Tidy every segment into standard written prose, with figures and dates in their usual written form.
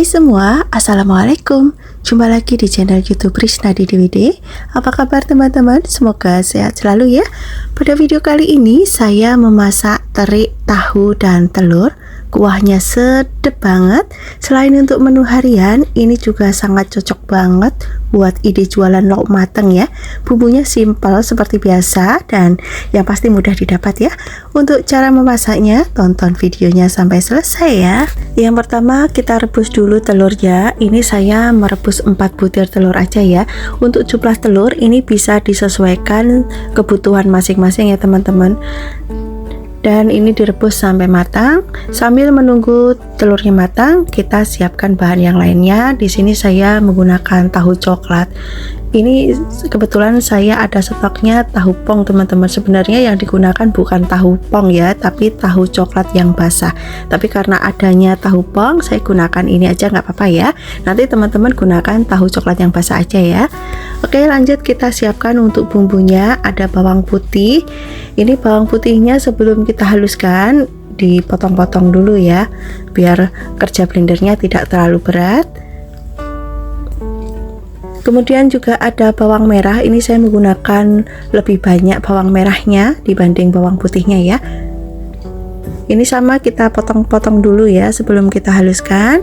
semua, Assalamualaikum. Jumpa lagi di channel YouTube Risnadi DWD. Apa kabar teman-teman? Semoga sehat selalu ya. Pada video kali ini saya memasak teri tahu dan telur. Kuahnya sedap banget. Selain untuk menu harian, ini juga sangat cocok banget buat ide jualan lauk mateng ya. Bumbunya simple seperti biasa dan yang pasti mudah didapat ya. Untuk cara memasaknya, tonton videonya sampai selesai ya. Yang pertama kita rebus dulu telurnya. Ini saya merebus 4 butir telur aja ya. Untuk jumlah telur ini bisa disesuaikan kebutuhan masing-masing ya teman-teman. Dan ini direbus sampai matang. Sambil menunggu telurnya matang, kita siapkan bahan yang lainnya. Di sini saya menggunakan tahu coklat. Ini kebetulan saya ada stoknya tahu pong teman-teman. Sebenarnya yang digunakan bukan tahu pong ya, tapi tahu coklat yang basah. Tapi karena adanya tahu pong, saya gunakan ini aja nggak apa-apa ya. Nanti teman-teman gunakan tahu coklat yang basah aja ya. Oke, lanjut kita siapkan untuk bumbunya. Ada bawang putih. Ini bawang putihnya sebelum kita haluskan dipotong-potong dulu ya, biar kerja blendernya tidak terlalu berat. Kemudian juga ada bawang merah. Ini saya menggunakan lebih banyak bawang merahnya dibanding bawang putihnya ya. Ini sama kita potong-potong dulu ya sebelum kita haluskan.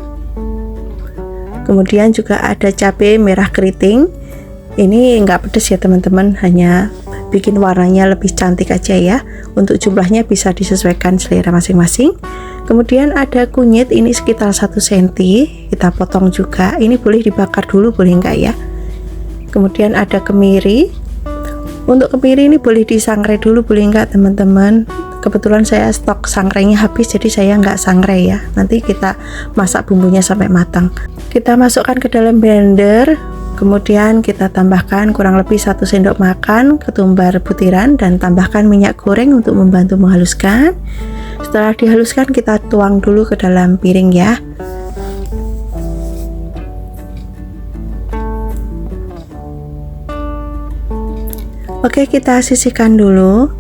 Kemudian juga ada cabai merah keriting. Ini enggak pedas ya teman-teman, hanya bikin warnanya lebih cantik aja ya. Untuk jumlahnya bisa disesuaikan selera masing-masing. Kemudian ada kunyit, ini sekitar 1 cm, kita potong juga. Ini boleh dibakar dulu, boleh enggak ya. Kemudian ada kemiri. Untuk kemiri ini boleh disangrai dulu, boleh enggak teman-teman. Kebetulan saya stok sangrainya habis, jadi saya enggak sangrai ya. Nanti kita masak bumbunya sampai matang. Kita masukkan ke dalam blender. Kemudian kita tambahkan kurang lebih 1 sendok makan ketumbar butiran dan tambahkan minyak goreng untuk membantu menghaluskan. Setelah dihaluskan kita tuang dulu ke dalam piring ya. Oke, kita sisihkan dulu.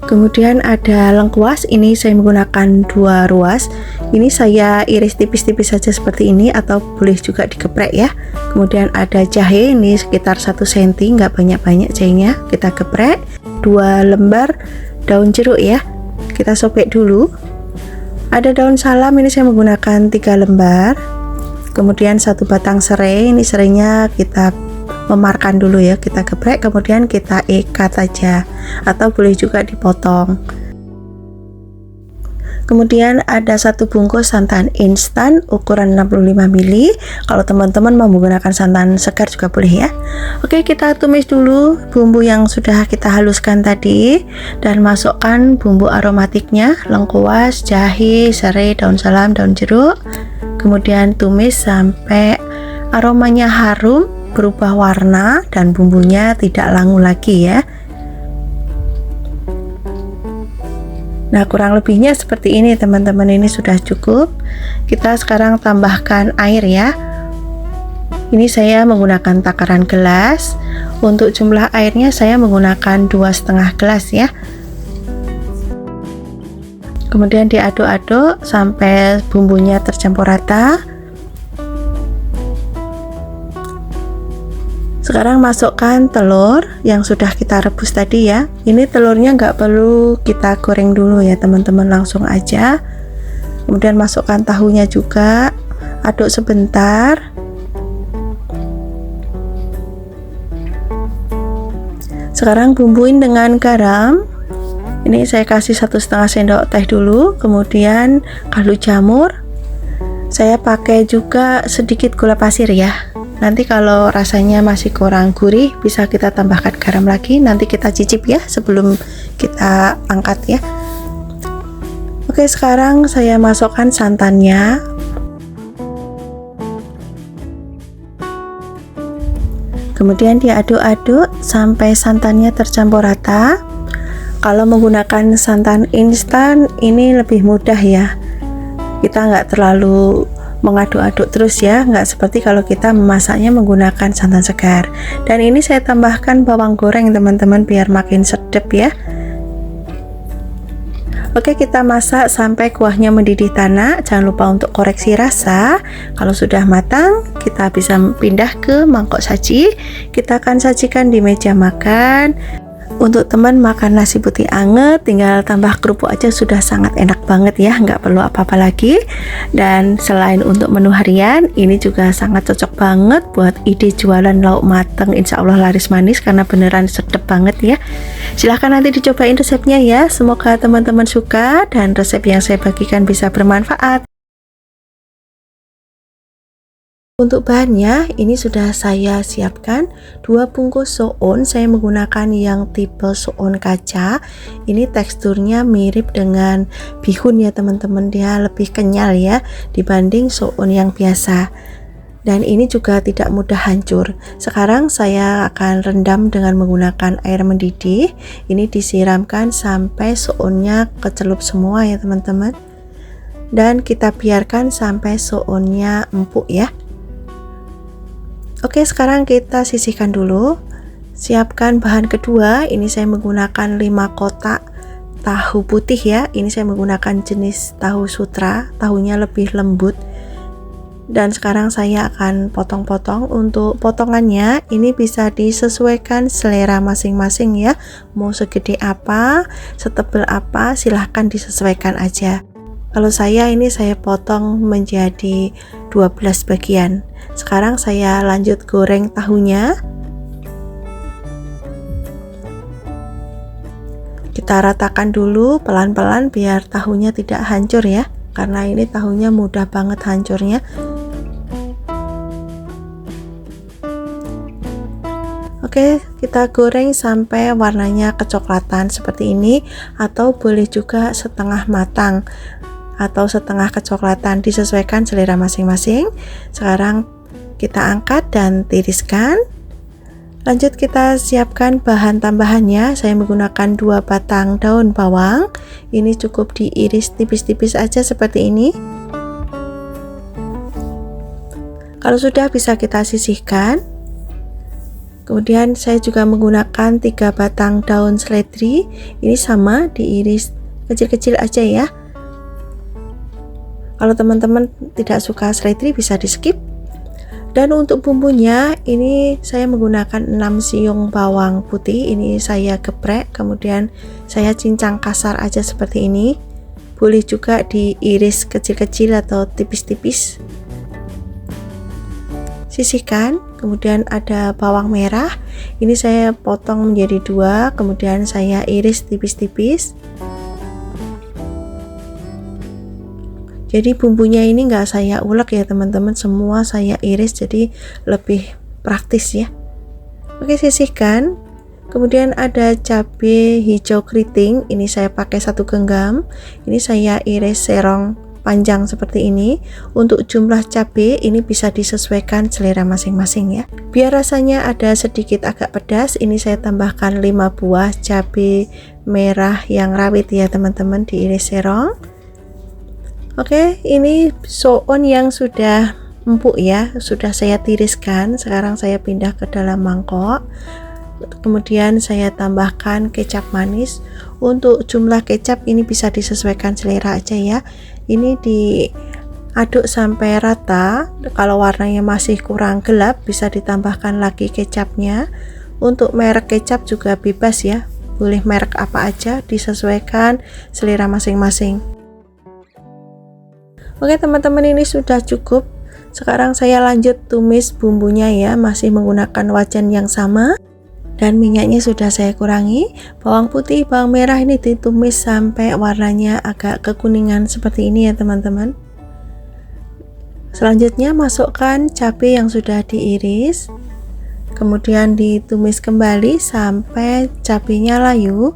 Kemudian ada lengkuas, ini saya menggunakan 2 ruas. Ini saya iris tipis-tipis saja seperti ini, atau boleh juga digeprek ya. Kemudian ada jahe, ini sekitar 1 cm, nggak banyak-banyak jahenya. Kita geprek. 2 lembar daun jeruk ya, kita sobek dulu. Ada daun salam, ini saya menggunakan 3 lembar. Kemudian 1 batang serai, ini serainya kita memarkan dulu ya, kita geprek kemudian kita ikat aja, atau boleh juga dipotong. Kemudian ada 1 bungkus santan instan ukuran 65 ml. Kalau teman-teman mau menggunakan santan segar juga boleh ya. Oke, kita tumis dulu bumbu yang sudah kita haluskan tadi dan masukkan bumbu aromatiknya, lengkuas, jahe, serai, daun salam, daun jeruk. Kemudian tumis sampai aromanya harum, berubah warna dan bumbunya tidak langu lagi ya. Nah, kurang lebihnya seperti ini teman-teman, ini sudah cukup. Kita sekarang tambahkan air ya. Ini saya menggunakan takaran gelas. Untuk jumlah airnya saya menggunakan 2,5 gelas ya. Kemudian diaduk-aduk sampai bumbunya tercampur rata. Sekarang masukkan telur yang sudah kita rebus tadi ya. Ini telurnya nggak perlu kita goreng dulu ya teman-teman, langsung aja. Kemudian masukkan tahunya juga, aduk sebentar. Sekarang bumbuin dengan garam. Ini saya kasih 1,5 sendok teh dulu. Kemudian kaldu jamur. Saya pakai juga sedikit gula pasir ya. Nanti kalau rasanya masih kurang gurih, bisa kita tambahkan garam lagi. Nanti kita cicip ya sebelum kita angkat ya. Oke, sekarang saya masukkan santannya. Kemudian diaduk-aduk sampai santannya tercampur rata. Kalau menggunakan santan instan ini lebih mudah ya. Kita nggak terlalu mengaduk-aduk terus ya, nggak seperti kalau kita memasaknya menggunakan santan segar. Dan ini saya tambahkan bawang goreng teman-teman biar makin sedap ya. Oke, kita masak sampai kuahnya mendidih tanah. Jangan lupa untuk koreksi rasa. Kalau sudah matang, kita bisa pindah ke mangkok saji. Kita akan sajikan di meja makan. Untuk teman makan nasi putih anget, tinggal tambah kerupuk aja sudah sangat enak banget ya, nggak perlu apa-apa lagi. Dan selain untuk menu harian, ini juga sangat cocok banget buat ide jualan lauk mateng. Insya Allah laris manis karena beneran sedap banget ya. Silahkan nanti dicobain resepnya ya. Semoga teman-teman suka dan resep yang saya bagikan bisa bermanfaat. Untuk bahannya ini sudah saya siapkan 2 bungkus soun. Saya menggunakan yang tipe soun kaca. Ini teksturnya mirip dengan bihun ya teman-teman, dia lebih kenyal ya dibanding soun yang biasa. Dan ini juga tidak mudah hancur. Sekarang saya akan rendam dengan menggunakan air mendidih. Ini disiramkan sampai sounnya kecelup semua ya teman-teman. Dan kita biarkan sampai sounnya empuk ya. Oke, sekarang kita sisihkan dulu. Siapkan bahan kedua. Ini saya menggunakan 5 kotak tahu putih ya. Ini saya menggunakan jenis tahu sutra, tahunya lebih lembut. Dan sekarang saya akan potong-potong. Untuk potongannya ini bisa disesuaikan selera masing-masing ya. Mau segede apa, setebal apa, silahkan disesuaikan aja. Kalau saya ini saya potong menjadi 12 bagian. Sekarang saya lanjut goreng tahunya. Kita ratakan dulu pelan-pelan biar tahunya tidak hancur ya, karena ini tahunya mudah banget hancurnya. Oke, kita goreng sampai warnanya kecoklatan seperti ini, atau boleh juga setengah matang atau setengah kecoklatan, disesuaikan selera masing-masing. Sekarang kita angkat dan tiriskan. Lanjut kita siapkan bahan tambahannya. Saya menggunakan 2 batang daun bawang. Ini cukup diiris tipis-tipis aja seperti ini. Kalau sudah bisa kita sisihkan. Kemudian saya juga menggunakan 3 batang daun seledri. Ini sama diiris kecil-kecil aja ya. Kalau teman-teman tidak suka seledri bisa di skip. Dan untuk bumbunya ini saya menggunakan 6 siung bawang putih. Ini saya geprek, kemudian saya cincang kasar aja seperti ini. Boleh juga diiris kecil-kecil atau tipis-tipis. Sisihkan. Kemudian ada bawang merah. Ini saya potong menjadi 2, kemudian saya iris tipis-tipis. Jadi bumbunya ini enggak saya ulek ya teman-teman, semua saya iris jadi lebih praktis ya. Oke, sisihkan. Kemudian ada cabai hijau keriting, ini saya pakai 1 genggam. Ini saya iris serong panjang seperti ini. Untuk jumlah cabai ini bisa disesuaikan selera masing-masing ya. Biar rasanya ada sedikit agak pedas, ini saya tambahkan 5 buah cabai merah yang rawit ya teman-teman, diiris serong. Oke, ini soun yang sudah empuk ya, sudah saya tiriskan. Sekarang saya pindah ke dalam mangkok. Kemudian saya tambahkan kecap manis. Untuk jumlah kecap ini bisa disesuaikan selera aja ya. Ini diaduk sampai rata. Kalau warnanya masih kurang gelap bisa ditambahkan lagi kecapnya. Untuk merek kecap juga bebas ya, boleh merek apa aja, disesuaikan selera masing-masing. Oke teman-teman, ini sudah cukup. Sekarang saya lanjut tumis bumbunya ya, masih menggunakan wajan yang sama. Dan minyaknya sudah saya kurangi. Bawang putih, bawang merah ini ditumis sampai warnanya agak kekuningan seperti ini ya teman-teman. Selanjutnya masukkan cabai yang sudah diiris. Kemudian ditumis kembali sampai cabainya layu.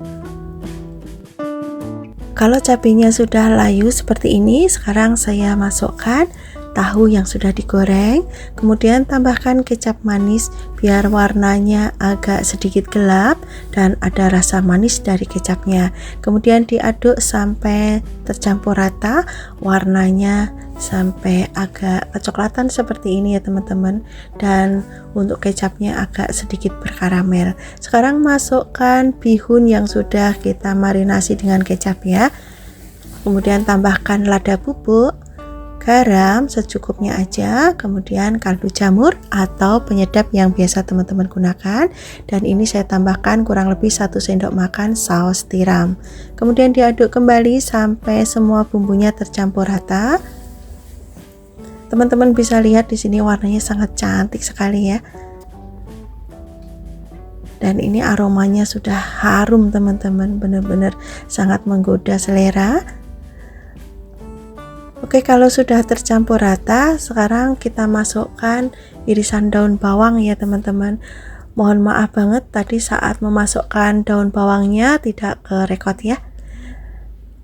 Kalau cabenya sudah layu seperti ini, sekarang saya masukkan tahu yang sudah digoreng, kemudian tambahkan kecap manis biar warnanya agak sedikit gelap dan ada rasa manis dari kecapnya. Kemudian diaduk sampai tercampur rata, warnanya sampai agak kecoklatan seperti ini ya teman-teman, dan untuk kecapnya agak sedikit berkaramel. Sekarang masukkan bihun yang sudah kita marinasi dengan kecap ya. kemudian tambahkan lada bubuk, garam secukupnya aja, kemudian kaldu jamur atau penyedap yang biasa teman-teman gunakan, dan ini saya tambahkan kurang lebih 1 sendok makan saus tiram. Kemudian diaduk kembali sampai semua bumbunya tercampur rata. Teman-teman bisa lihat di sini warnanya sangat cantik sekali ya. Dan ini aromanya sudah harum teman-teman, benar-benar sangat menggoda selera. Oke, kalau sudah tercampur rata, sekarang kita masukkan irisan daun bawang ya teman-teman. Mohon maaf banget tadi saat memasukkan daun bawangnya tidak kerekod ya.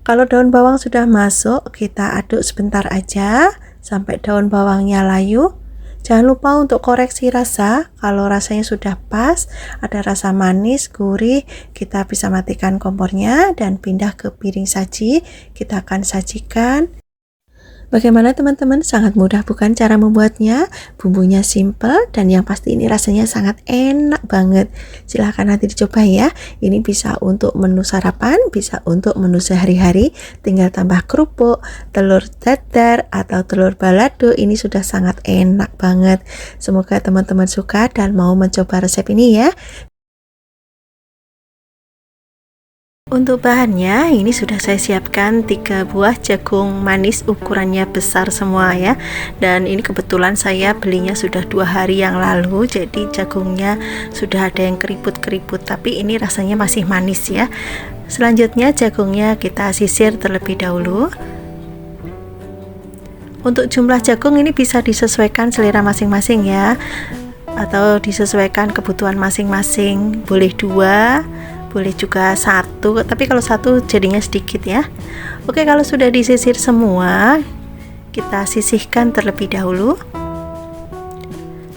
Kalau daun bawang sudah masuk, kita aduk sebentar aja sampai daun bawangnya layu. Jangan lupa untuk koreksi rasa, kalau rasanya sudah pas, ada rasa manis, gurih, kita bisa matikan kompornya dan pindah ke piring saji. Kita akan sajikan. Bagaimana teman-teman? Sangat mudah bukan cara membuatnya? Bumbunya simple dan yang pasti ini rasanya sangat enak banget. Silahkan nanti dicoba ya. Ini bisa untuk menu sarapan, bisa untuk menu sehari-hari. Tinggal tambah kerupuk, telur dadar atau telur balado. Ini sudah sangat enak banget. Semoga teman-teman suka dan mau mencoba resep ini ya. Untuk bahannya ini sudah saya siapkan 3 buah jagung manis, ukurannya besar semua ya, dan ini kebetulan saya belinya sudah 2 hari yang lalu, jadi jagungnya sudah ada yang keriput-keriput tapi ini rasanya masih manis ya. Selanjutnya jagungnya kita sisir terlebih dahulu. Untuk jumlah jagung ini bisa disesuaikan selera masing-masing ya, atau disesuaikan kebutuhan masing-masing, boleh 2, boleh juga 1, tapi kalau 1 jadinya sedikit ya. Oke, kalau sudah disisir semua, kita sisihkan terlebih dahulu.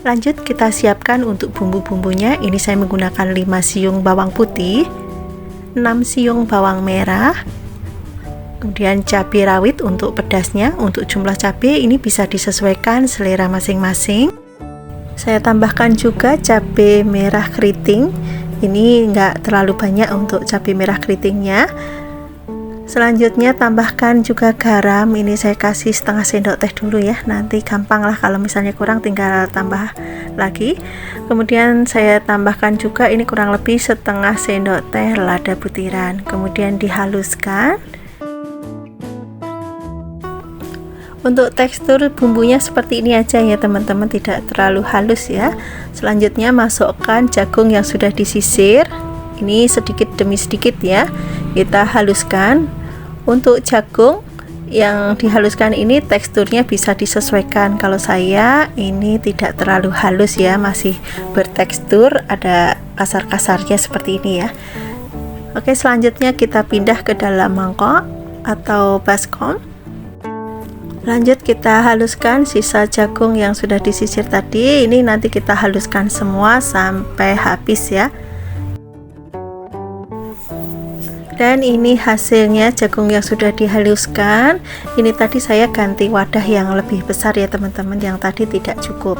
Lanjut kita siapkan untuk bumbu-bumbunya. Ini saya menggunakan 5 siung bawang putih, 6 siung bawang merah, kemudian cabai rawit untuk pedasnya. Untuk jumlah cabai ini bisa disesuaikan selera masing-masing. Saya tambahkan juga cabai merah keriting. Ini enggak terlalu banyak untuk cabai merah keritingnya. Selanjutnya tambahkan juga garam. Ini saya kasih setengah sendok teh dulu ya, nanti gampang lah kalau misalnya kurang tinggal tambah lagi. Kemudian saya tambahkan juga ini kurang lebih setengah sendok teh lada butiran, kemudian dihaluskan. Untuk tekstur bumbunya seperti ini aja ya teman-teman, tidak terlalu halus ya. Selanjutnya masukkan jagung yang sudah disisir. Ini sedikit demi sedikit ya, kita haluskan. Untuk jagung yang dihaluskan ini teksturnya bisa disesuaikan. Kalau saya ini tidak terlalu halus ya, masih bertekstur, ada kasar-kasarnya seperti ini ya. Oke, selanjutnya kita pindah ke dalam mangkok atau baskom. Lanjut kita haluskan sisa jagung yang sudah disisir tadi. Ini nanti kita haluskan semua sampai habis ya. Dan ini hasilnya jagung yang sudah dihaluskan. Ini tadi saya ganti wadah yang lebih besar ya teman-teman, yang tadi tidak cukup.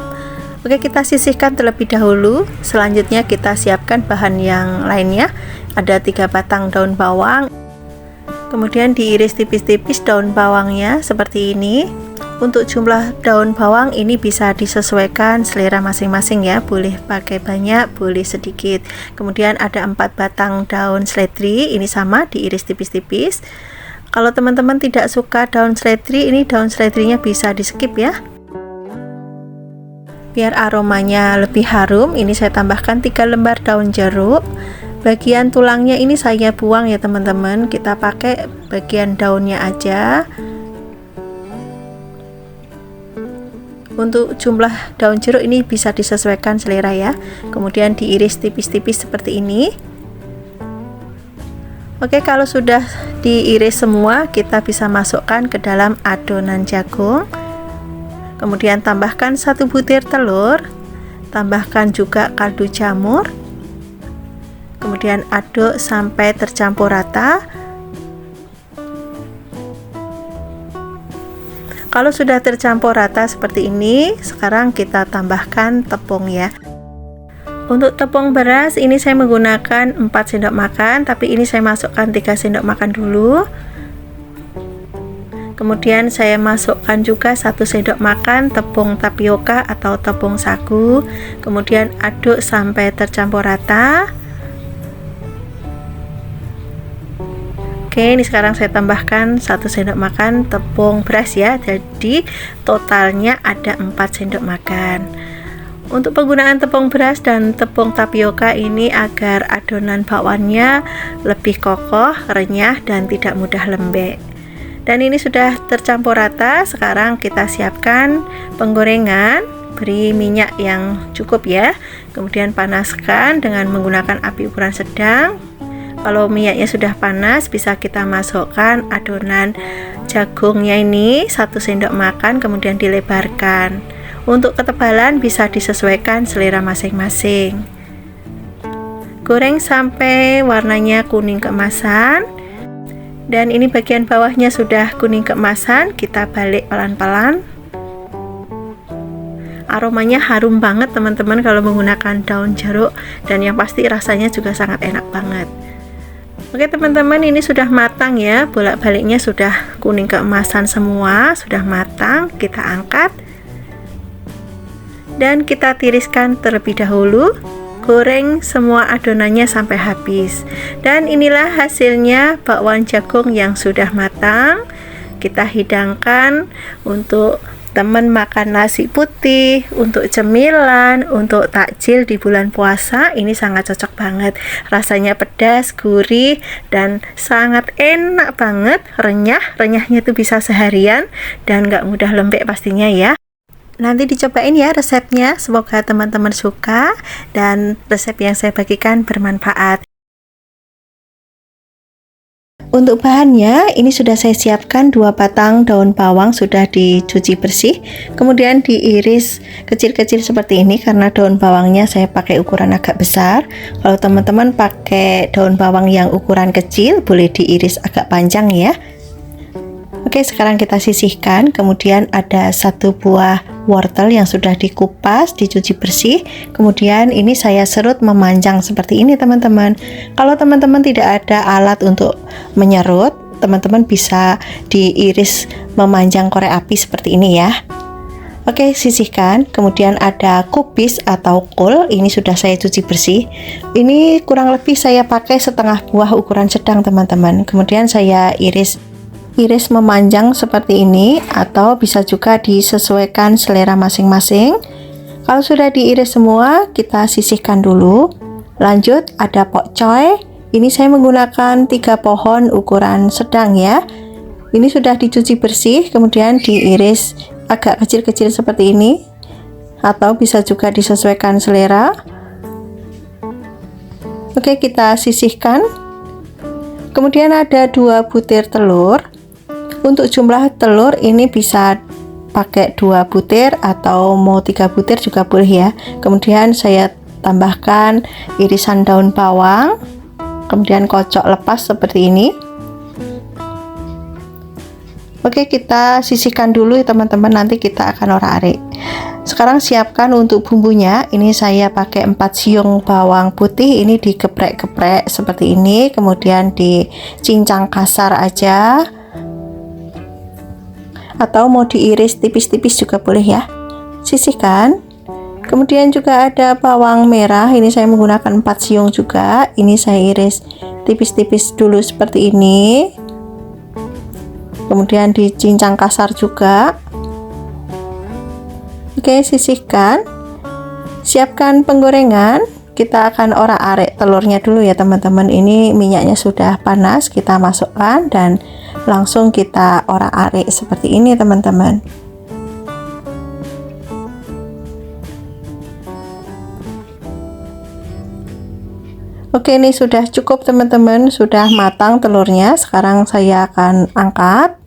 Oke, kita sisihkan terlebih dahulu. Selanjutnya kita siapkan bahan yang lainnya. Ada 3 batang daun bawang. Kemudian diiris tipis-tipis daun bawangnya seperti ini. Untuk jumlah daun bawang ini bisa disesuaikan selera masing-masing ya, boleh pakai banyak, boleh sedikit. Kemudian ada 4 batang daun seledri, ini sama diiris tipis-tipis. Kalau teman-teman tidak suka daun seledri, ini daun seledrinya bisa di skip ya. Biar aromanya lebih harum, ini saya tambahkan 3 lembar daun jeruk. Bagian tulangnya ini saya buang ya teman-teman, kita pakai bagian daunnya aja. Untuk jumlah daun jeruk ini bisa disesuaikan selera ya. Kemudian diiris tipis-tipis seperti ini. Oke, kalau sudah diiris semua, kita bisa masukkan ke dalam adonan jagung. Kemudian tambahkan 1 butir telur, tambahkan juga kaldu jamur. Kemudian aduk sampai tercampur rata. Kalau sudah tercampur rata seperti ini, sekarang kita tambahkan tepung ya. Untuk tepung beras ini saya menggunakan 4 sendok makan, tapi ini saya masukkan 3 sendok makan dulu. Kemudian saya masukkan juga 1 sendok makan tepung tapioka atau tepung sagu. Kemudian aduk sampai tercampur rata. Oke, ini sekarang saya tambahkan 1 sendok makan tepung beras ya. Jadi totalnya ada 4 sendok makan. Untuk penggunaan tepung beras dan tepung tapioka ini agar adonan bakwannya lebih kokoh, renyah, dan tidak mudah lembek. Dan ini sudah tercampur rata. Sekarang kita siapkan penggorengan. Beri minyak yang cukup ya. Kemudian panaskan dengan menggunakan api ukuran sedang. Kalau minyaknya sudah panas, bisa kita masukkan adonan jagungnya ini 1 sendok makan, kemudian dilebarkan. Untuk ketebalan bisa disesuaikan selera masing-masing. Goreng sampai warnanya kuning keemasan. Dan ini bagian bawahnya sudah kuning keemasan, kita balik pelan-pelan. Aromanya harum banget teman-teman kalau menggunakan daun jeruk, dan yang pasti rasanya juga sangat enak banget. Oke teman-teman, ini sudah matang ya, bolak-baliknya sudah kuning keemasan semua, sudah matang. Kita angkat dan kita tiriskan terlebih dahulu. Goreng semua adonannya sampai habis. Dan inilah hasilnya bakwan jagung yang sudah matang. Kita hidangkan untuk teman makan nasi putih, untuk cemilan, untuk takjil di bulan puasa. Ini sangat cocok banget. Rasanya pedas, gurih, dan sangat enak banget. Renyahnya tuh bisa seharian dan gak mudah lembek pastinya ya. Nanti dicobain ya resepnya, semoga teman-teman suka dan resep yang saya bagikan bermanfaat. Untuk bahannya, ini sudah saya siapkan 2 batang daun bawang sudah dicuci bersih, kemudian diiris kecil-kecil seperti ini karena daun bawangnya saya pakai ukuran agak besar. Kalau teman-teman pakai daun bawang yang ukuran kecil, boleh diiris agak panjang ya. Oke, sekarang kita sisihkan. Kemudian ada 1 buah wortel yang sudah dikupas, dicuci bersih. Kemudian ini saya serut memanjang seperti ini teman-teman. Kalau teman-teman tidak ada alat untuk menyerut, teman-teman bisa diiris memanjang korek api seperti ini ya. Oke, sisihkan. Kemudian ada kubis atau kol, ini sudah saya cuci bersih. Ini kurang lebih saya pakai setengah buah ukuran sedang teman-teman. Kemudian saya iris memanjang seperti ini, atau bisa juga disesuaikan selera masing-masing. Kalau sudah diiris semua, kita sisihkan dulu. Lanjut ada pokcoy. Ini saya menggunakan 3 pohon ukuran sedang ya. Ini sudah dicuci bersih, kemudian diiris agak kecil-kecil seperti ini, atau bisa juga disesuaikan selera. Oke, kita sisihkan. Kemudian ada 2 butir telur. Untuk jumlah telur ini bisa pakai 2 butir atau mau 3 butir juga boleh ya. Kemudian saya tambahkan irisan daun bawang, kemudian kocok lepas seperti ini. Oke, kita sisihkan dulu ya teman-teman, nanti kita akan orak-arik. Sekarang siapkan untuk bumbunya. Ini saya pakai 4 siung bawang putih, ini digeprek-geprek seperti ini, kemudian dicincang kasar aja, atau mau diiris tipis-tipis juga boleh ya. Sisihkan. Kemudian juga ada bawang merah, ini saya menggunakan 4 siung juga, ini saya iris tipis-tipis dulu seperti ini, kemudian dicincang kasar juga. Oke, sisihkan. Siapkan penggorengan. Kita akan orak-arik telurnya dulu ya teman-teman. Ini minyaknya sudah panas, kita masukkan dan langsung kita orak-arik seperti ini teman-teman. Oke, ini sudah cukup teman-teman, sudah matang telurnya. Sekarang saya akan angkat.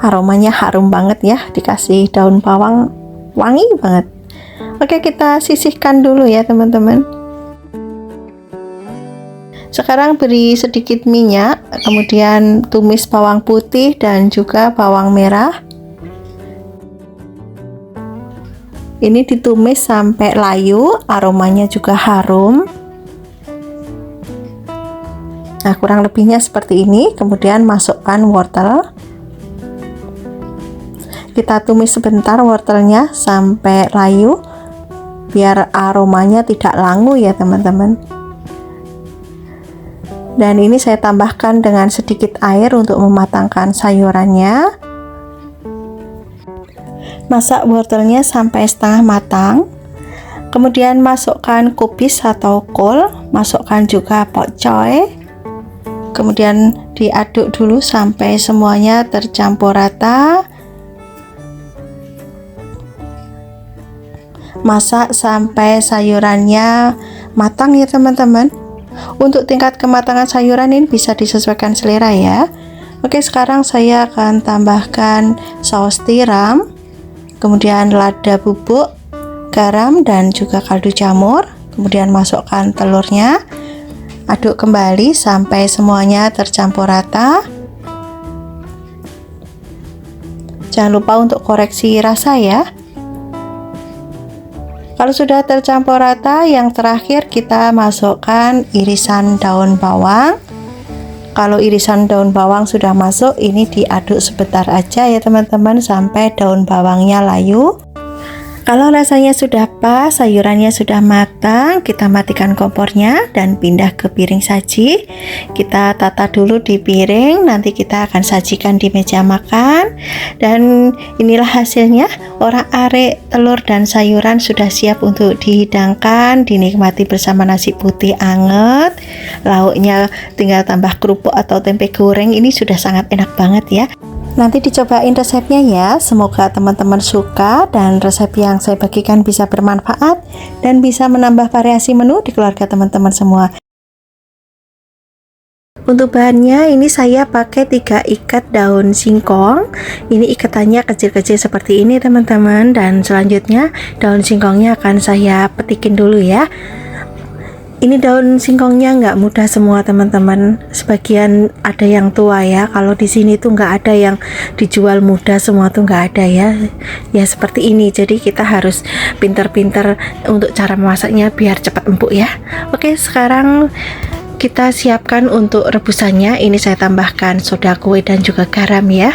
Aromanya harum banget ya, dikasih daun bawang, wangi banget. Oke, kita sisihkan dulu ya teman-teman. Sekarang beri sedikit minyak, kemudian tumis bawang putih dan juga bawang merah. Ini ditumis sampai layu, aromanya juga harum. Nah, kurang lebihnya seperti ini. Kemudian masukkan wortel. Kita tumis sebentar wortelnya sampai layu, biar aromanya tidak langu ya teman-teman. Dan ini saya tambahkan dengan sedikit air untuk mematangkan sayurannya. Masak wortelnya sampai setengah matang. Kemudian masukkan kubis atau kol, masukkan juga pokcoy. Kemudian diaduk dulu sampai semuanya tercampur rata. Masak sampai sayurannya matang ya teman-teman. Untuk tingkat kematangan sayuran ini bisa disesuaikan selera ya. Oke, sekarang saya akan tambahkan saus tiram, kemudian lada bubuk, garam, dan juga kaldu jamur. Kemudian masukkan telurnya, aduk kembali sampai semuanya tercampur rata. Jangan lupa untuk koreksi rasa ya. Kalau sudah tercampur rata, yang terakhir kita masukkan irisan daun bawang. Kalau irisan daun bawang sudah masuk, ini diaduk sebentar aja ya teman-teman sampai daun bawangnya layu. Kalau rasanya sudah pas, sayurannya sudah matang, kita matikan kompornya dan pindah ke piring saji. Kita tata dulu di piring, nanti kita akan sajikan di meja makan. Dan inilah hasilnya, orak-arik telur dan sayuran sudah siap untuk dihidangkan, dinikmati bersama nasi putih anget. Lauknya tinggal tambah kerupuk atau tempe goreng, ini sudah sangat enak banget ya. Nanti dicobain resepnya ya, semoga teman-teman suka dan resep yang saya bagikan bisa bermanfaat dan bisa menambah variasi menu di keluarga teman-teman semua. Untuk bahannya ini saya pakai 3 ikat daun singkong. Ini ikatannya kecil-kecil seperti ini teman-teman, dan selanjutnya daun singkongnya akan saya petikin dulu ya. Ini daun singkongnya nggak mudah semua teman-teman, sebagian ada yang tua ya. Kalau di sini tuh nggak ada yang dijual mudah, semua tuh nggak ada ya. Ya seperti ini, jadi kita harus pinter-pinter untuk cara memasaknya biar cepat empuk ya. Oke, sekarang kita siapkan untuk rebusannya. Ini saya tambahkan soda kue dan juga garam ya,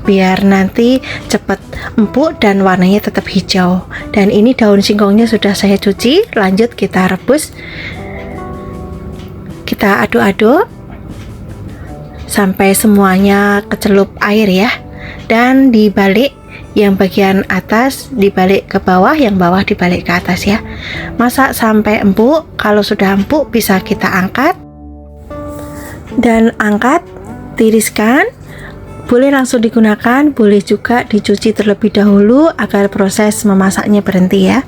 biar nanti cepat empuk dan warnanya tetap hijau. Dan ini daun singkongnya sudah saya cuci, lanjut kita rebus. Kita aduk-aduk sampai semuanya kecelup air ya, dan dibalik, yang bagian atas dibalik ke bawah, yang bawah dibalik ke atas ya. Masak sampai empuk. Kalau sudah empuk bisa kita angkat, dan angkat, tiriskan. Boleh langsung digunakan, boleh juga dicuci terlebih dahulu agar proses memasaknya berhenti ya.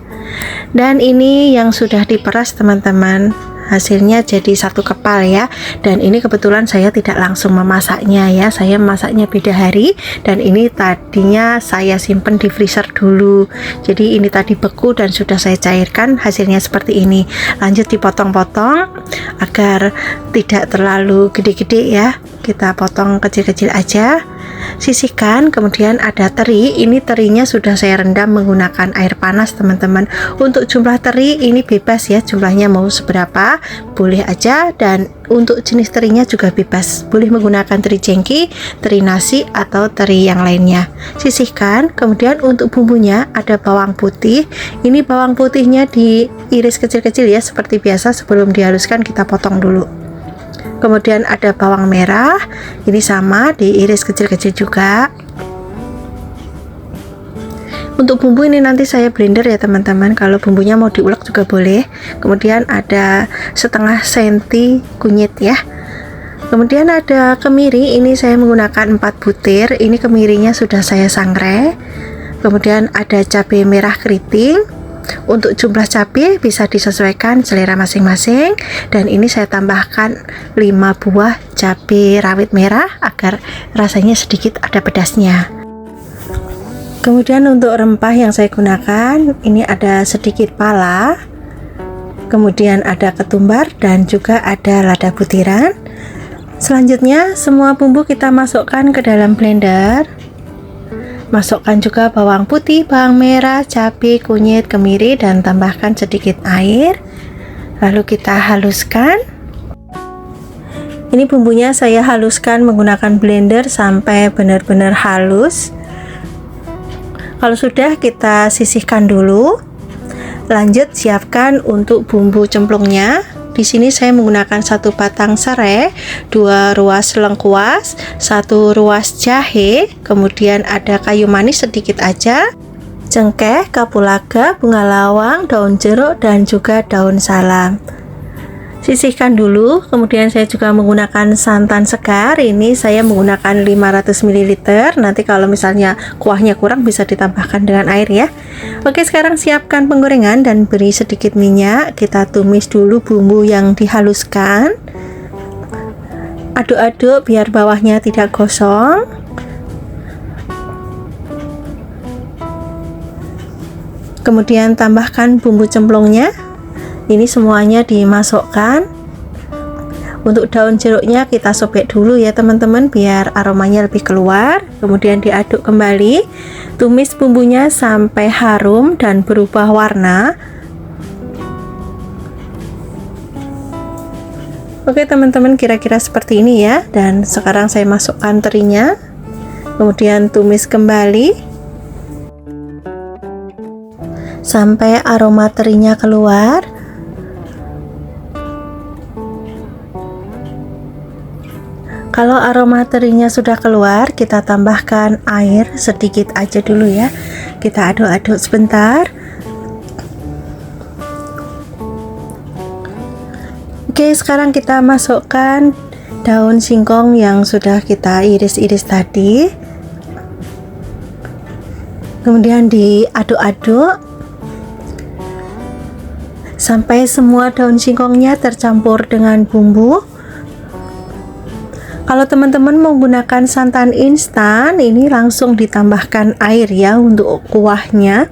Dan ini yang sudah diperas teman-teman, hasilnya jadi satu kepal ya. Dan ini kebetulan saya tidak langsung memasaknya ya, saya memasaknya beda hari. Dan ini tadinya saya simpen di freezer dulu, jadi ini tadi beku dan sudah saya cairkan, hasilnya seperti ini. Lanjut dipotong-potong agar tidak terlalu gede-gede ya, kita potong kecil-kecil aja. Sisihkan. Kemudian ada teri, ini terinya sudah saya rendam menggunakan air panas teman-teman. Untuk jumlah teri ini bebas ya, jumlahnya mau seberapa boleh aja. Dan untuk jenis terinya juga bebas, boleh menggunakan teri jengki, teri nasi, atau teri yang lainnya. Sisihkan. Kemudian untuk bumbunya ada bawang putih. Ini bawang putihnya diiris kecil-kecil ya, seperti biasa. Sebelum dihaluskan kita potong dulu. Kemudian ada bawang merah, ini sama diiris kecil-kecil juga. Untuk bumbu ini nanti saya blender ya teman-teman, kalau bumbunya mau diulek juga boleh. Kemudian ada setengah senti kunyit ya. Kemudian ada kemiri, ini saya menggunakan 4 butir, ini kemirinya sudah saya sangrai. Kemudian ada cabai merah keriting. Untuk jumlah cabai bisa disesuaikan selera masing-masing, dan ini saya tambahkan 5 buah cabai rawit merah agar rasanya sedikit ada pedasnya. Kemudian untuk rempah yang saya gunakan, ini ada sedikit pala, kemudian ada ketumbar, dan juga ada lada butiran. Selanjutnya semua bumbu kita masukkan ke dalam blender. Masukkan juga bawang putih, bawang merah, cabai, kunyit, kemiri, dan tambahkan sedikit air. Lalu kita haluskan. Ini bumbunya saya haluskan menggunakan blender sampai benar-benar halus. Kalau sudah, kita sisihkan dulu. Lanjut siapkan untuk bumbu cemplungnya. Di sini saya menggunakan 1 batang serai, 2 ruas lengkuas, 1 ruas jahe, kemudian ada kayu manis sedikit aja, cengkeh, kapulaga, bunga lawang, daun jeruk, dan juga daun salam. Sisihkan dulu. Kemudian saya juga menggunakan santan segar. Ini saya menggunakan 500 ml. Nanti kalau misalnya kuahnya kurang bisa ditambahkan dengan air ya. Oke, sekarang siapkan penggorengan dan beri sedikit minyak. Kita tumis dulu bumbu yang dihaluskan. Aduk-aduk biar bawahnya tidak gosong. Kemudian tambahkan bumbu cemplungnya. Ini semuanya dimasukkan. Untuk daun jeruknya kita sobek dulu ya teman-teman, biar aromanya lebih keluar. Kemudian diaduk kembali. Tumis bumbunya sampai harum dan berubah warna. Oke teman-teman, kira-kira seperti ini ya. Dan sekarang saya masukkan terinya. Kemudian tumis kembali sampai aroma terinya keluar. Kalau aroma terinya sudah keluar, kita tambahkan air sedikit aja dulu ya. Kita aduk-aduk sebentar. Oke, sekarang kita masukkan daun singkong yang sudah kita iris-iris tadi. Kemudian diaduk-aduk sampai semua daun singkongnya tercampur dengan bumbu. Kalau teman-teman menggunakan santan instan, ini langsung ditambahkan air ya untuk kuahnya.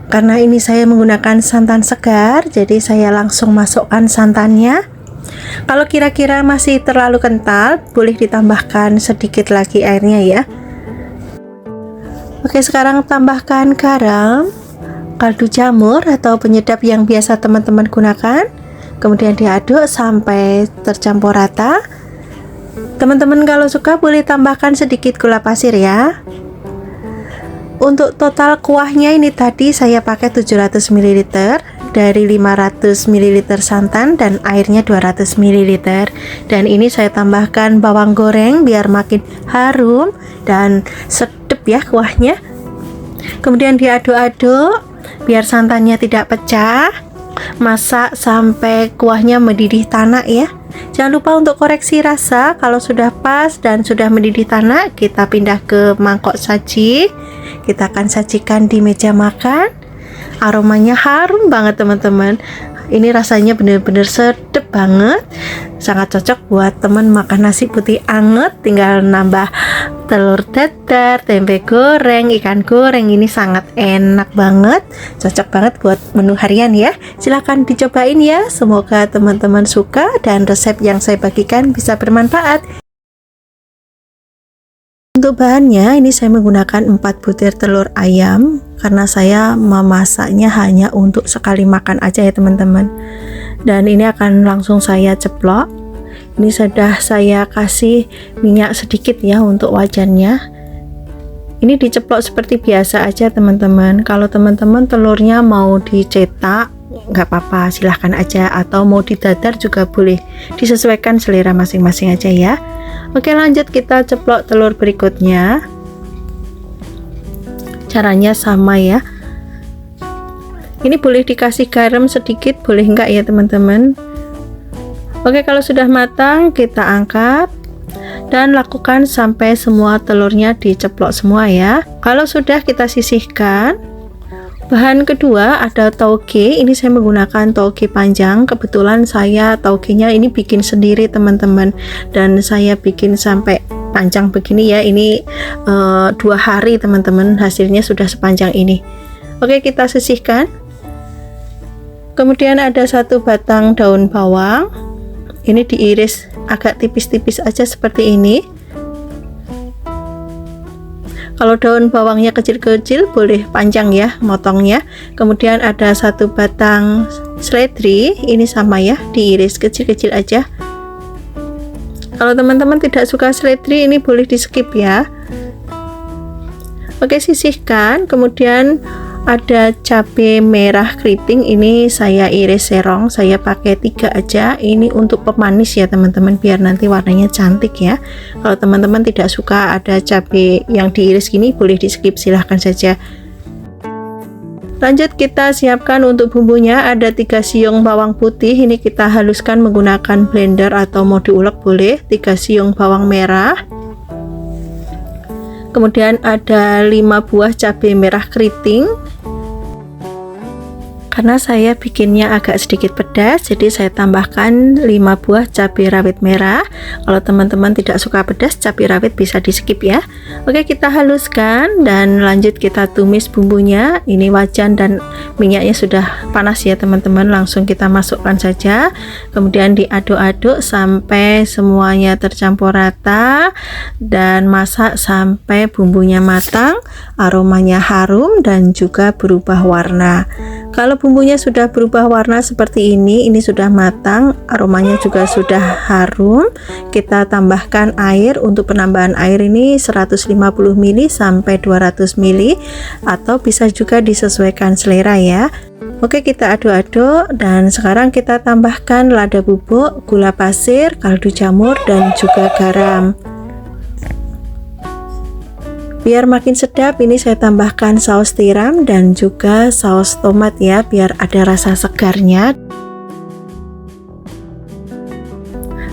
Karena ini saya menggunakan santan segar, jadi saya langsung masukkan santannya. Kalau kira-kira masih terlalu kental, boleh ditambahkan sedikit lagi airnya ya. Oke, sekarang tambahkan garam, kaldu jamur atau penyedap yang biasa teman-teman gunakan. Kemudian diaduk sampai tercampur rata. Teman-teman kalau suka boleh tambahkan sedikit gula pasir ya. Untuk total kuahnya ini tadi saya pakai 700 ml dari 500 ml santan dan airnya 200 ml. Dan ini saya tambahkan bawang goreng biar makin harum dan sedap ya kuahnya. Kemudian diaduk-aduk biar santannya tidak pecah. Masak sampai kuahnya mendidih tanak ya. Jangan lupa untuk koreksi rasa. Kalau sudah pas dan sudah mendidih tanak, kita pindah ke mangkok saji. Kita akan sajikan di meja makan. Aromanya harum banget teman-teman. Ini rasanya bener-bener sedap banget. Sangat cocok buat teman makan nasi putih anget, tinggal nambah telur dadar, tempe goreng, ikan goreng. Ini sangat enak banget. Cocok banget buat menu harian ya. Silahkan dicobain ya. Semoga teman-teman suka dan resep yang saya bagikan bisa bermanfaat. Untuk bahannya ini saya menggunakan 4 butir telur ayam karena saya memasaknya hanya untuk sekali makan aja ya teman-teman. Dan ini akan langsung saya ceplok. Ini sudah saya kasih minyak sedikit ya untuk wajannya. Ini diceplok seperti biasa aja teman-teman. Kalau teman-teman telurnya mau dicetak nggak apa-apa, silahkan aja, atau mau didadar juga boleh, disesuaikan selera masing-masing aja ya. Oke, lanjut kita ceplok telur berikutnya. Caranya sama ya. Ini boleh dikasih garam sedikit, boleh enggak ya teman-teman. Oke, kalau sudah matang kita angkat dan lakukan sampai semua telurnya diceplok semua ya. Kalau sudah kita sisihkan. Bahan kedua ada tauge. Ini saya menggunakan tauge panjang. Kebetulan saya taugenya ini bikin sendiri teman-teman, dan saya bikin sampai panjang begini ya. Ini 2 hari teman-teman, hasilnya sudah sepanjang ini. Oke, kita sisihkan. Kemudian ada 1 batang daun bawang. Ini diiris agak tipis-tipis aja seperti ini. Kalau daun bawangnya kecil-kecil boleh panjang ya motongnya. Kemudian ada 1 batang seledri, ini sama ya, diiris kecil-kecil aja. Kalau teman-teman tidak suka seledri, ini boleh di skip ya. Oke, sisihkan. Kemudian ada cabai merah keriting, ini saya iris serong, saya pakai 3 aja. Ini untuk pemanis ya teman-teman, biar nanti warnanya cantik ya. Kalau teman-teman tidak suka ada cabai yang diiris gini, boleh di skip, silahkan saja. Lanjut kita siapkan untuk bumbunya. Ada 3 siung bawang putih, ini kita haluskan menggunakan blender atau mau diulek boleh. 3 siung bawang merah, kemudian ada 5 buah cabai merah keriting. Karena saya bikinnya agak sedikit pedas, jadi saya tambahkan 5 buah cabai rawit merah. Kalau teman-teman tidak suka pedas, cabai rawit bisa di skip ya. Oke, kita haluskan dan lanjut kita tumis bumbunya. Ini wajan dan minyaknya sudah panas ya teman-teman, langsung kita masukkan saja. Kemudian diaduk-aduk sampai semuanya tercampur rata dan masak sampai bumbunya matang, aromanya harum dan juga berubah warna. Kalau bumbunya sudah berubah warna seperti ini sudah matang, aromanya juga sudah harum. Kita tambahkan air. Untuk penambahan air ini 150 ml sampai 200 ml, atau bisa juga disesuaikan selera ya. Oke, kita aduk-aduk dan sekarang kita tambahkan lada bubuk, gula pasir, kaldu jamur dan juga garam. Biar makin sedap, ini saya tambahkan saus tiram dan juga saus tomat ya, biar ada rasa segarnya.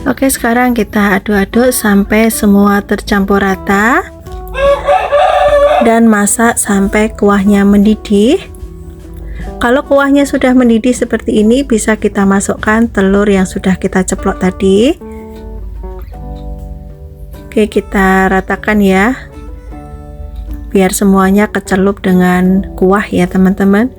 Oke, sekarang kita aduk-aduk sampai semua tercampur rata dan masak sampai kuahnya mendidih. Kalau kuahnya sudah mendidih seperti ini, bisa kita masukkan telur yang sudah kita ceplok tadi. Oke, kita ratakan ya, biar semuanya kecelup dengan kuah ya teman-teman.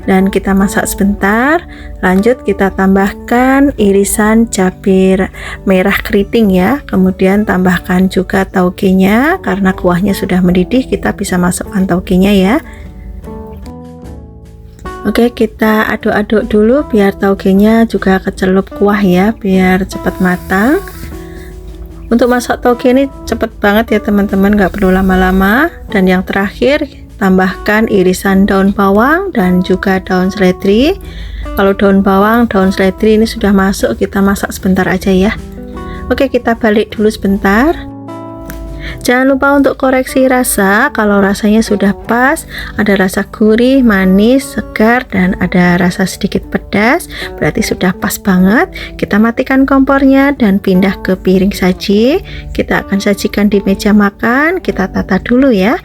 Dan kita masak sebentar. Lanjut kita tambahkan irisan cabai merah keriting ya. Kemudian tambahkan juga taugenya. Karena kuahnya sudah mendidih, kita bisa masukkan taugenya ya. Oke, kita aduk-aduk dulu biar taugenya juga kecelup kuah ya, biar cepat matang. Untuk masak tauge ini cepet banget ya teman-teman, nggak perlu lama-lama. Dan yang terakhir, tambahkan irisan daun bawang dan juga daun seledri. Kalau daun bawang, daun seledri ini sudah masuk, kita masak sebentar aja ya. Oke, kita balik dulu sebentar. Jangan lupa untuk koreksi rasa. Kalau rasanya sudah pas, ada rasa gurih, manis, segar, dan ada rasa sedikit pedas, berarti sudah pas banget. Kita matikan kompornya dan pindah ke piring saji. Kita akan sajikan di meja makan. Kita tata dulu ya.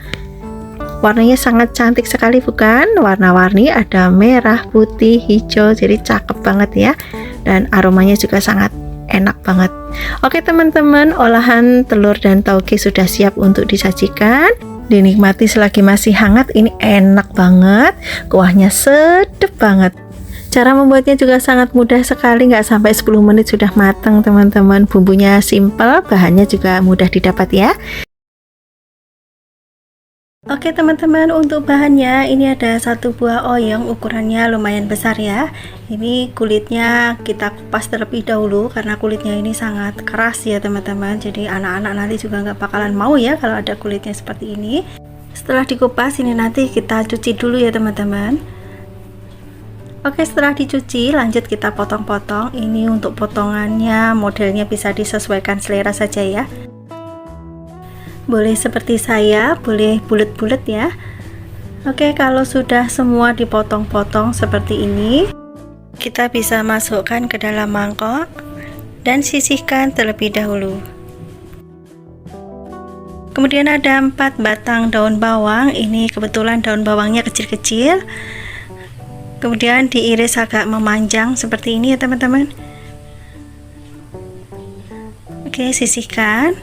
Warnanya sangat cantik sekali bukan? Warna-warni, ada merah, putih, hijau, jadi cakep banget ya. Dan aromanya juga sangat enak banget. Oke teman-teman, olahan telur dan tauge sudah siap untuk disajikan. Dinikmati selagi masih hangat, ini enak banget. Kuahnya sedap banget. Cara membuatnya juga sangat mudah sekali, nggak sampai 10 menit sudah matang teman-teman. Bumbunya simple, bahannya juga mudah didapat ya. Oke teman-teman, untuk bahannya ini ada 1 buah oyong, ukurannya lumayan besar ya. Ini kulitnya kita kupas terlebih dahulu karena kulitnya ini sangat keras ya teman-teman. Jadi anak-anak nanti juga nggak bakalan mau ya kalau ada kulitnya seperti ini. Setelah dikupas ini nanti kita cuci dulu ya teman-teman. Oke, setelah dicuci lanjut kita potong-potong. Ini untuk potongannya modelnya bisa disesuaikan selera saja ya. Boleh seperti saya, boleh bulat-bulat ya. Oke, kalau sudah semua dipotong-potong seperti ini, kita bisa masukkan ke dalam mangkok dan sisihkan terlebih dahulu. Kemudian ada 4 batang daun bawang. Ini kebetulan daun bawangnya kecil-kecil. Kemudian diiris agak memanjang seperti ini ya teman-teman. Oke, sisihkan.